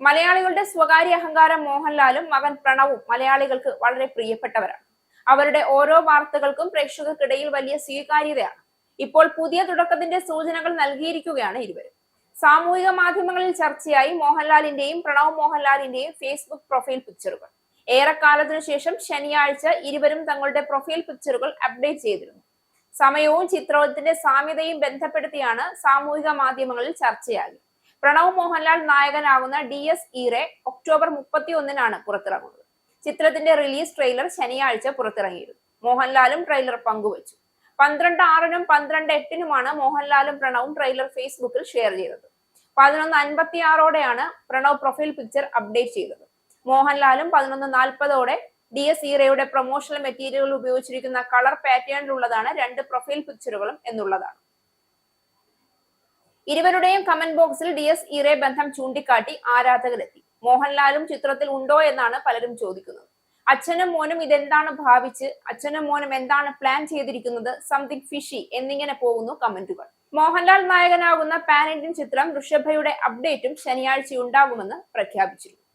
മലയാളികളുടെ സ്വകാര്യ അഹങ്കാരം മോഹൻലാലും മകൻ പ്രണവും മലയാളികൾക്ക് വളരെ പ്രിയപ്പെട്ടവരാണ്. അവരുടെ ഓരോ വാർത്തകൾക്കും പ്രേക്ഷകർക്കിടയിൽ വലിയ സ്വീകാര്യതയാണ്. ഇപ്പോൾ പുതിയ തുടക്കത്തിന്റെ സൂചനകൾ നൽകിയിരിക്കുകയാണ് ഇരുവരും. സാമൂഹിക മാധ്യമങ്ങളിൽ ചർച്ചയായി മോഹൻലാലിന്റെയും പ്രണവ് മോഹൻലാലിന്റെയും ഫേസ്ബുക്ക് പ്രൊഫൈൽ പിക്ചറുകൾ. ഏറെക്കാലത്തിനു ശേഷം ശനിയാഴ്ച ഇരുവരും തങ്ങളുടെ പ്രൊഫൈൽ പിക്ചറുകൾ അപ്ഡേറ്റ് ചെയ്തിരുന്നു. സമയവും ചിത്രത്തിന്റെ സാമ്യതയും ബന്ധപ്പെടുത്തിയാണ് സാമൂഹിക മാധ്യമങ്ങളിൽ ചർച്ചയായി. പ്രണവ് മോഹൻലാൽ നായകനാകുന്ന DS ഈറെ ഒക്ടോബർ 31-നാണ് പുറത്തിറങ്ങുന്നത്. ചിത്രത്തിന്റെ റിലീസ് ട്രെയിലർ ശനിയാഴ്ച പുറത്തിറങ്ങിയിരുന്നു. മോഹൻലാലും ട്രെയിലർ പങ്കുവച്ചു. 12/6-നും 12/8-നുമാണ് മോഹൻലാലും പ്രണവും ട്രെയിലർ ഫേസ്ബുക്കിൽ ഷെയർ ചെയ്തത്. 11:56-ഓടെയാണ് പ്രണവ് പ്രൊഫൈൽ പിക്ചർ അപ്ഡേറ്റ് ചെയ്തത്. മോഹൻലാലും 11:40-ഓടെ DS ഈറയുടെ പ്രൊമോഷണൽ മെറ്റീരിയലുകൾ ഉപയോഗിച്ചിരിക്കുന്ന കളർ പാറ്റേണിലുള്ളതാണ് രണ്ട് പ്രൊഫൈൽ പിക്ചറുകളും എന്നുള്ളതാണ്. ഇരുവരുടെയും കമന്റ് ബോക്സിൽ DS ഈറെ ബന്ധം ചൂണ്ടിക്കാട്ടി ആരാധകരെത്തി. മോഹൻലാലും ചിത്രത്തിൽ ഉണ്ടോ എന്നാണ് പലരും ചോദിക്കുന്നത്. അച്ഛനും മോനും ഇതെന്താണ് ഭാവിച്ച്, അച്ഛനും മോനും എന്താണ് പ്ലാൻ ചെയ്തിരിക്കുന്നത്, സംതിങ് ഫിഷി എന്നിങ്ങനെ പോകുന്നു കമന്റുകൾ. മോഹൻലാൽ നായകനാകുന്ന പാൻ ഇന്ത്യൻ ചിത്രം ഋഷഭയുടെ അപ്ഡേറ്റും ശനിയാഴ്ച ഉണ്ടാകുമെന്ന് പ്രഖ്യാപിച്ചിരുന്നു.